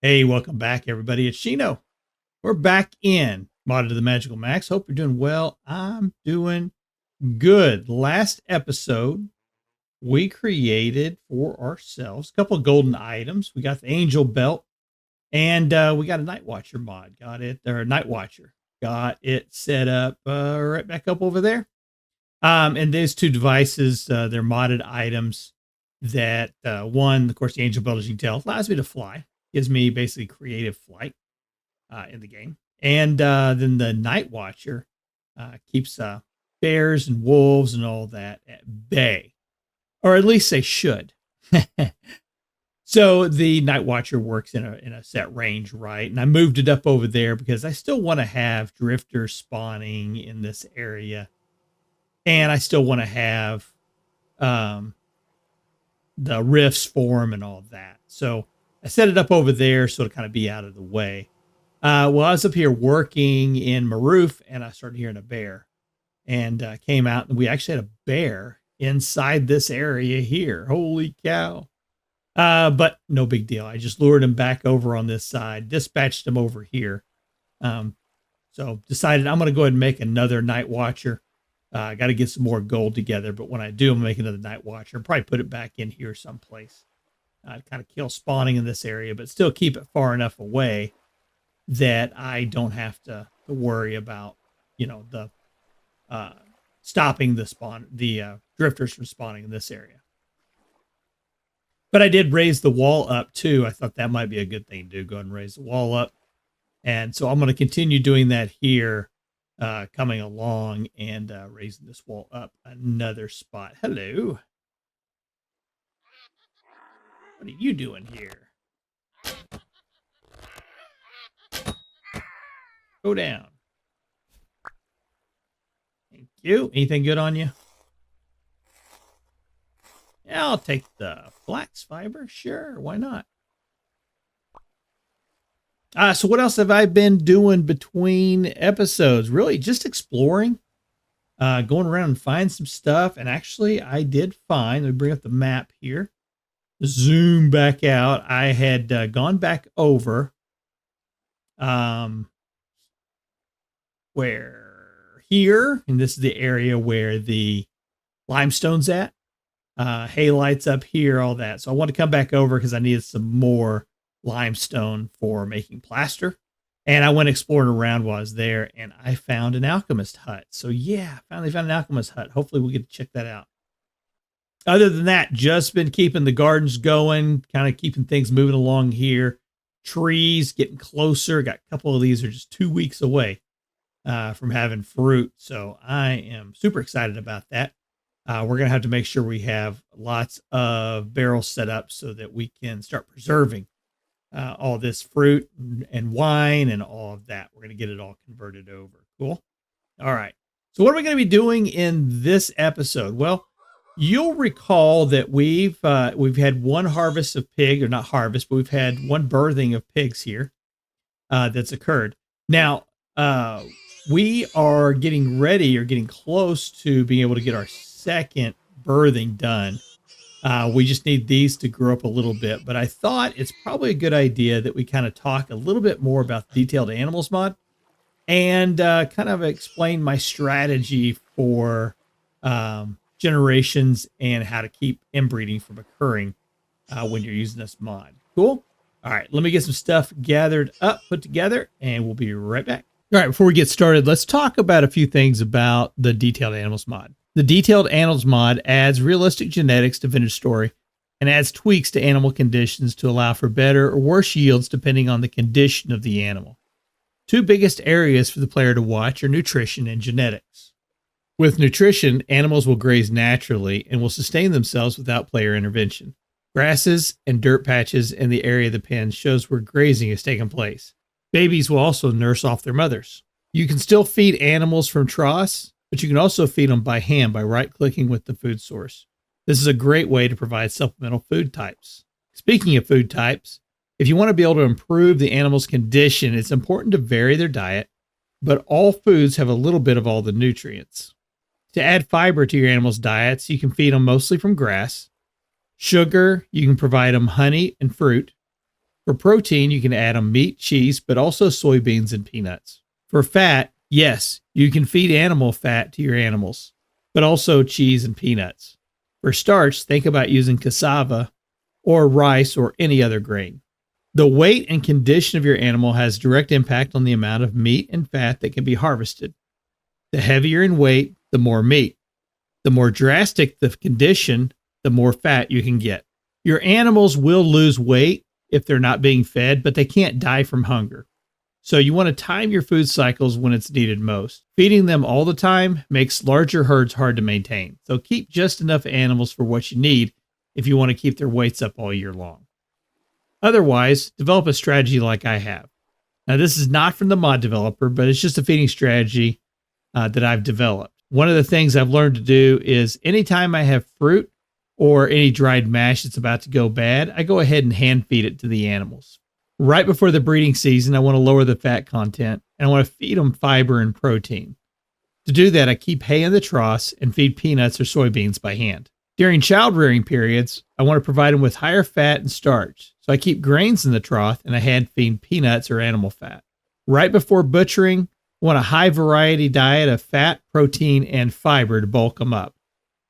Hey, welcome back, everybody. It's Shino. We're back in Modded to the Magical Max. Hope you're doing well. I'm doing good. Last episode, we created for ourselves a couple of golden items. We got the Angel Belt, and we got a Night Watcher mod. Got it, or Night Watcher. Got it set up right back up over there. And those two devices, they're modded items that one, of course, the Angel Belt, as you can tell, allows me to fly. Gives me basically creative flight in the game. And then the Night Watcher keeps bears and wolves and all that at bay, or at least they should. So the Night Watcher works in a set range, right? And I moved it up over there because I still want to have drifters spawning in this area, and I still want to have the rifts form and all that. So I set it up over there so to kind of be out of the way. Well, I was up here working in my roof, and I started hearing a bear, and came out, and we actually had a bear inside this area here. Holy cow. But no big deal. I just lured him back over on this side, dispatched him over here. So decided I'm going to go ahead and make another Night Watcher. I got to get some more gold together, but when I do, I'm going to make another Night Watcher and probably put it back in here someplace. Kind of kill spawning in this area, but still keep it far enough away that I don't have to worry about, the stopping the drifters from spawning in this area. But I did raise the wall up too. I thought that might be a good thing to do. Go ahead and raise the wall up. And so I'm going to continue doing that here, coming along and raising this wall up another spot. Hello. What are you doing here? Go down. Thank you. Anything good on you? Yeah, I'll take the flax fiber. Sure, why not? So what else have I been doing between episodes? Really just exploring, going around and find some stuff. And actually I did find, let me bring up the map here. Zoom back out. I had gone back over where here, and this is the area where the limestone's at. Halites up here, all that. So I want to come back over because I needed some more limestone for making plaster. And I went exploring around while I was there, and I found an alchemist hut. So yeah, finally found an alchemist hut. Hopefully we'll get to check that out. Other than that, just been keeping the gardens going, kind of keeping things moving along here. Trees getting closer. Got a couple of these are just 2 weeks away from having fruit. So I am super excited about that. We're going to have to make sure we have lots of barrels set up so that we can start preserving all this fruit and wine and all of that. We're going to get it all converted over. Cool. All right. So what are we going to be doing in this episode? Well, you'll recall that we've had one harvest of pig, or not harvest, but we've had one birthing of pigs here that's occurred. Now, we are getting ready or getting close to being able to get our second birthing done. We just need these to grow up a little bit, but I thought it's probably a good idea that we kind of talk a little bit more about the Detailed Animals mod and kind of explain my strategy for generations and how to keep inbreeding from occurring when you're using this mod. Cool. All right, let me get some stuff gathered up, put together, and we'll be right back. All right, before we get started, let's talk about a few things about the Detailed Animals mod. The Detailed Animals mod adds realistic genetics to Vintage Story and adds tweaks to animal conditions to allow for better or worse yields depending on the condition of the animal. Two biggest areas for the player to watch are nutrition and genetics. With nutrition, animals will graze naturally and will sustain themselves without player intervention. Grasses and dirt patches in the area of the pen shows where grazing has taken place. Babies will also nurse off their mothers. You can still feed animals from troughs, but you can also feed them by hand by right-clicking with the food source. This is a great way to provide supplemental food types. Speaking of food types, if you want to be able to improve the animal's condition, it's important to vary their diet, but all foods have a little bit of all the nutrients. To add fiber to your animal's diets, you can feed them mostly from grass. Sugar, you can provide them honey and fruit. For protein, you can add on meat, cheese, but also soybeans and peanuts. For fat, yes, you can feed animal fat to your animals, but also cheese and peanuts. For starch, think about using cassava or rice or any other grain. The weight and condition of your animal has direct impact on the amount of meat and fat that can be harvested. The heavier in weight, the more meat. The more drastic the condition, the more fat you can get. Your animals will lose weight if they're not being fed, but they can't die from hunger. So you want to time your food cycles when it's needed most. Feeding them all the time makes larger herds hard to maintain. So keep just enough animals for what you need if you want to keep their weights up all year long. Otherwise, develop a strategy like I have. Now, this is not from the mod developer, but it's just a feeding strategy that I've developed. One of the things I've learned to do is anytime I have fruit or any dried mash that's about to go bad, I go ahead and hand feed it to the animals. Right before the breeding season, I want to lower the fat content and I want to feed them fiber and protein. To do that, I keep hay in the troughs and feed peanuts or soybeans by hand. During child rearing periods, I want to provide them with higher fat and starch. So I keep grains in the trough and I hand feed peanuts or animal fat. Right before butchering, I want a high variety diet of fat, protein, and fiber to bulk them up.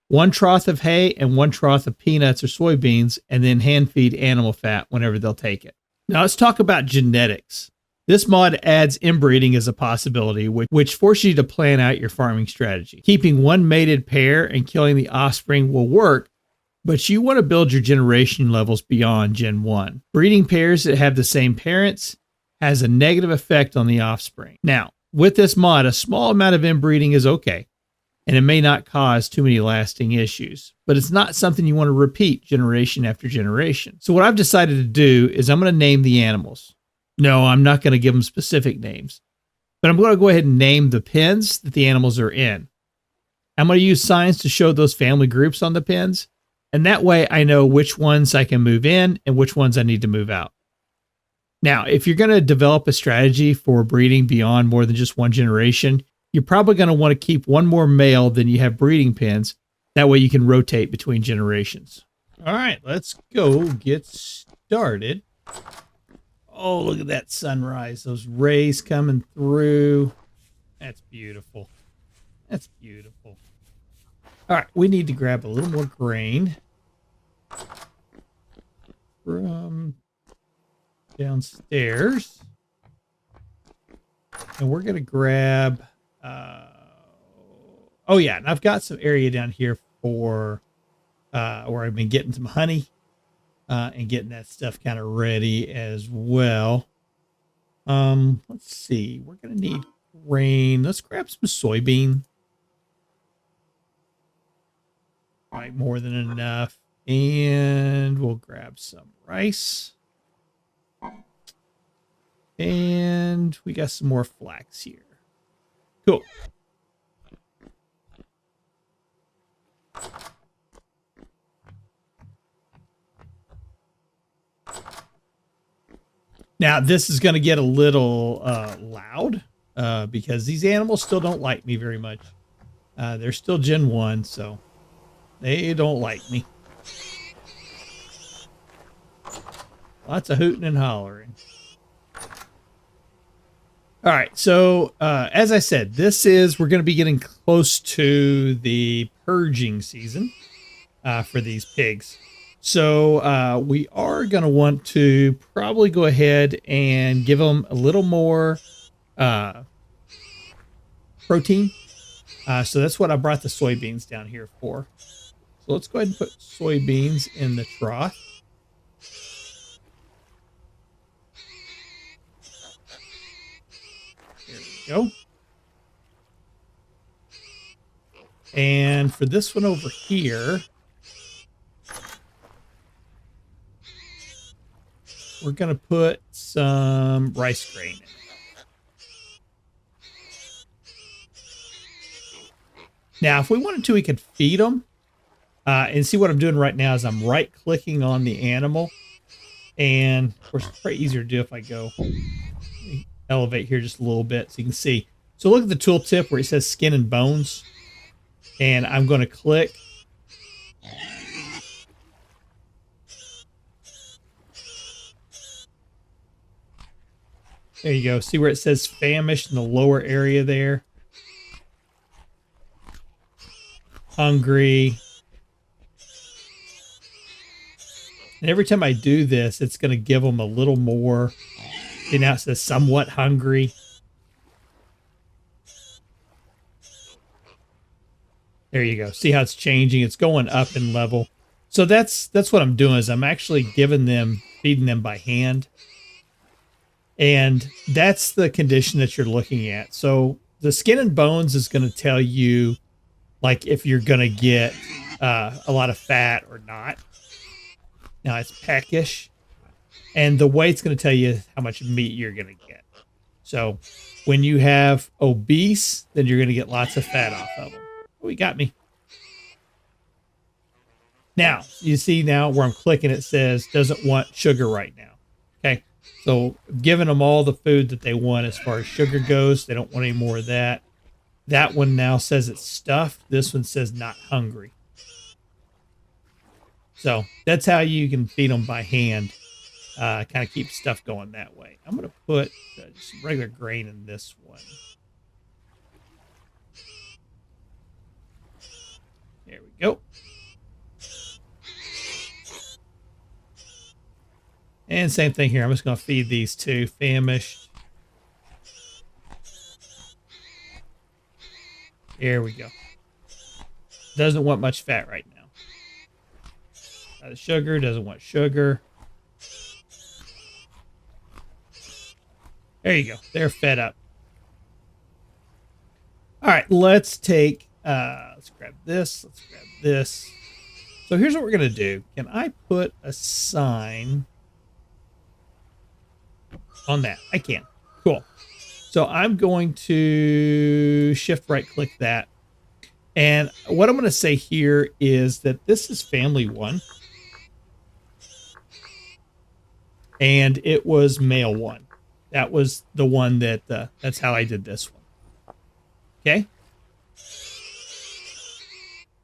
1 trough of hay and 1 trough of peanuts or soybeans, and then hand feed animal fat whenever they'll take it. Now let's talk about genetics. This mod adds inbreeding as a possibility, which forces you to plan out your farming strategy. Keeping one mated pair and killing the offspring will work, but you want to build your generation levels beyond Gen 1. Breeding pairs that have the same parents has a negative effect on the offspring. Now, with this mod, a small amount of inbreeding is okay, and it may not cause too many lasting issues, but it's not something you want to repeat generation after generation. So what I've decided to do is I'm going to name the animals. No, I'm not going to give them specific names, but I'm going to go ahead and name the pens that the animals are in. I'm going to use signs to show those family groups on the pens, and that way I know which ones I can move in and which ones I need to move out. Now, if you're going to develop a strategy for breeding beyond more than just one generation, you're probably going to want to keep one more male than you have breeding pens. That way you can rotate between generations. All right, let's go get started. Oh, look at that sunrise. Those rays coming through. That's beautiful. That's beautiful. All right, we need to grab a little more grain from downstairs. And we're going to grab... oh, yeah, and I've got some area down here for where I've been getting some honey. And getting that stuff kind of ready as well. Let's see. We're going to need grain. Let's grab some soybean. All right, more than enough. And we'll grab some rice. And we got some more flax here. Cool. Now, this is going to get a little loud because these animals still don't like me very much. They're still Gen 1, so they don't like me. Lots of hooting and hollering. All right, so as I said, we're going to be getting close to the purging season for these pigs. So we are going to want to probably go ahead and give them a little more protein. So that's what I brought the soybeans down here for. So let's go ahead and put soybeans in the trough. There we go. And for this one over here, we're going to put some rice grain in. Now, if we wanted to, we could feed them. And see what I'm doing right now is I'm right-clicking on the animal. And, of course, it's probably easier to do if I go elevate here just a little bit so you can see. So look at the tooltip where it says skin and bones. And I'm going to click. There you go. See where it says famished in the lower area there? Hungry. And every time I do this, it's going to give them a little more. See, now it says somewhat hungry. There you go. See how it's changing? It's going up in level. So that's what I'm doing is I'm actually feeding them by hand. And that's the condition that you're looking at. So the skin and bones is going to tell you like if you're going to get a lot of fat or not. Now it's peckish. And the weight's going to tell you how much meat you're going to get. So when you have obese, then you're going to get lots of fat off of them. Oh, he got me. Now, you see now where I'm clicking, it says doesn't want sugar right now. Okay. So giving them all the food that they want as far as sugar goes. They don't want any more of that. That one now says it's stuffed. This one says not hungry. So that's how you can feed them by hand. Kind of keep stuff going that way. I'm going to put just regular grain in this one. There we go. And same thing here. I'm just going to feed these two famished. There we go. Doesn't want much fat right now. Sugar, doesn't want sugar. There you go. They're fed up. All right, let's take, let's grab this. Let's grab this. So here's what we're going to do. Can I put a sign on that? I can. Cool. So I'm going to shift right click that. And what I'm going to say here is that this is family 1. And it was male 1. That was the one that, that's how I did this one. Okay.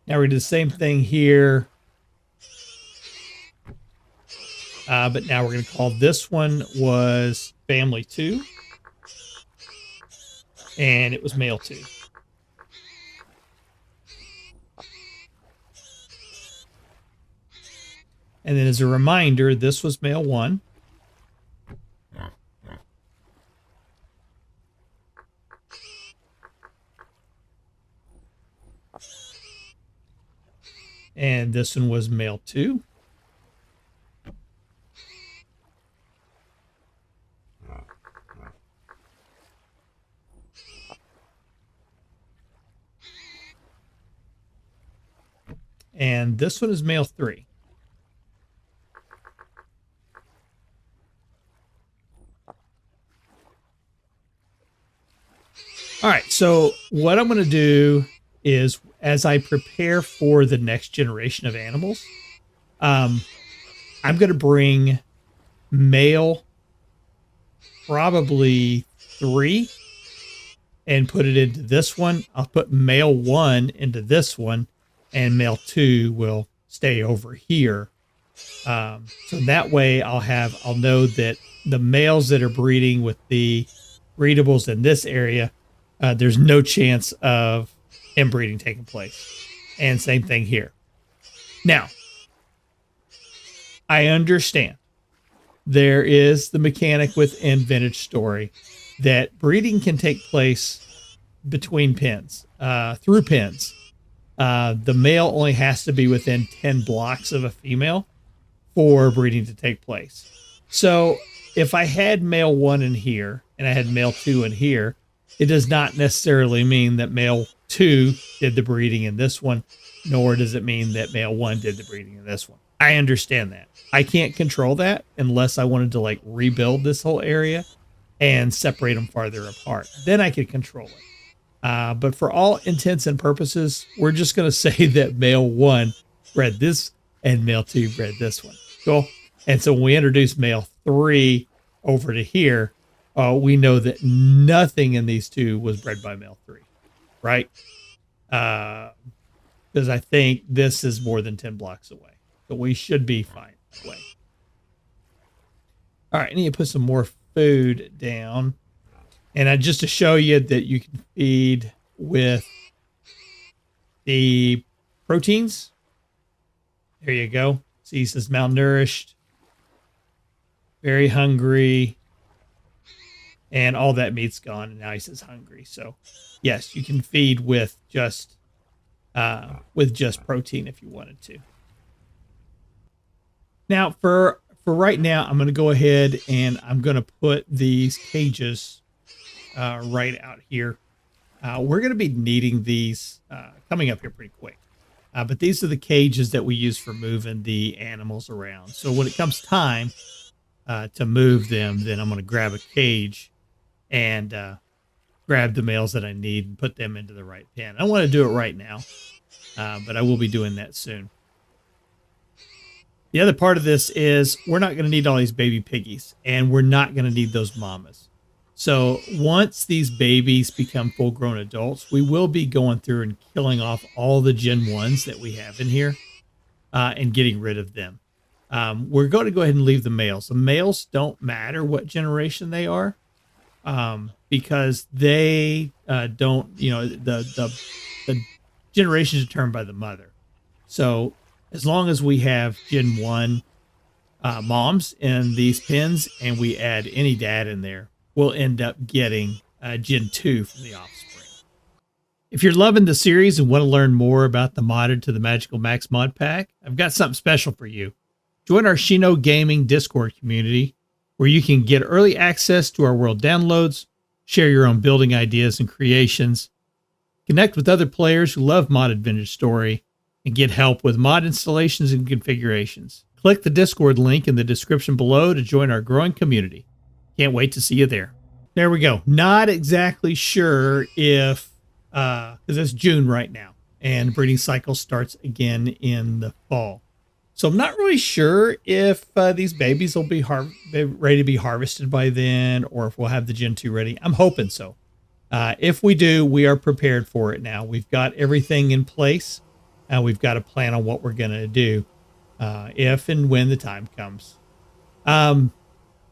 Now we do the same thing here. But now we're going to call this one was family 2. And it was male 2. And then as a reminder, this was male 1. And this one was male 2. And this one is male 3. All right, so what I'm going to do is as I prepare for the next generation of animals, I'm going to bring male probably 3 and put it into this one. I'll put male 1 into this one, and male 2 will stay over here. So that way I'll know that the males that are breeding with the breedables in this area, there's no chance of inbreeding taking place. And same thing here. Now, I understand there is the mechanic within Vintage Story that breeding can take place between pens, through pens. The male only has to be within 10 blocks of a female for breeding to take place. So if I had male 1 in here and I had male 2 in here, it does not necessarily mean that male 2 did the breeding in this one, nor does it mean that male 1 did the breeding in this one. I understand that. I can't control that unless I wanted to like rebuild this whole area and separate them farther apart. Then I could control it. But for all intents and purposes, we're just going to say that male 1 bred this and male 2 bred this one. Cool. And so when we introduce male 3 over to here, we know that nothing in these two was bred by male 3, right? Because I think this is more than 10 blocks away. So we should be fine that way. All right, I need to put some more food down. And just to show you that you can feed with the proteins. There you go. See, he says malnourished, very hungry, and all that meat's gone. And now he says hungry. So yes, you can feed with just protein if you wanted to. Now for right now, I'm going to go ahead and I'm going to put these cages right out here. We're going to be needing these coming up here pretty quick. But these are the cages that we use for moving the animals around. So when it comes time to move them, then I'm going to grab a cage and grab the males that I need and put them into the right pen. I don't want to do it right now, but I will be doing that soon. The other part of this is we're not going to need all these baby piggies, and we're not going to need those mamas. So once these babies become full-grown adults, we will be going through and killing off all the Gen 1s that we have in here and getting rid of them. We're going to go ahead and leave the males. The males don't matter what generation they are because they don't, you know, the generation is determined by the mother. So as long as we have Gen 1 moms in these pens and we add any dad in there, we'll end up getting Gen 2 from the offspring. If you're loving the series and want to learn more about the modded to the Magical Max mod pack, I've got something special for you. Join our Shino Gaming Discord community, where you can get early access to our world downloads, share your own building ideas and creations, connect with other players who love modded vintage story, and get help with mod installations and configurations. Click the Discord link in the description below to join our growing community. Can't wait to see you there. There we go. Not exactly sure if, because it's June right now, and breeding cycle starts again in the fall. So I'm not really sure if these babies will be ready to be harvested by then, or if we'll have the Gen 2 ready. I'm hoping so. If we do, we are prepared for it now. We've got everything in place. We've got a plan on what we're going to do if and when the time comes.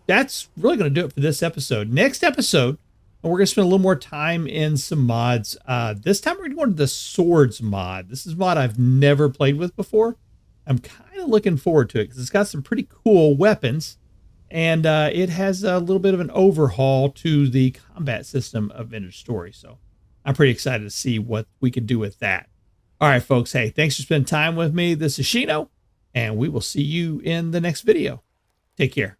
That's really going to do it for this episode. Next episode, we're going to spend a little more time in some mods. This time we're going to go into the swords mod. This is a mod I've never played with before. I'm kind of looking forward to it because it's got some pretty cool weapons, and it has a little bit of an overhaul to the combat system of Vintage Story. So I'm pretty excited to see what we can do with that. All right, folks. Hey, thanks for spending time with me. This is Shino, and we will see you in the next video. Take care.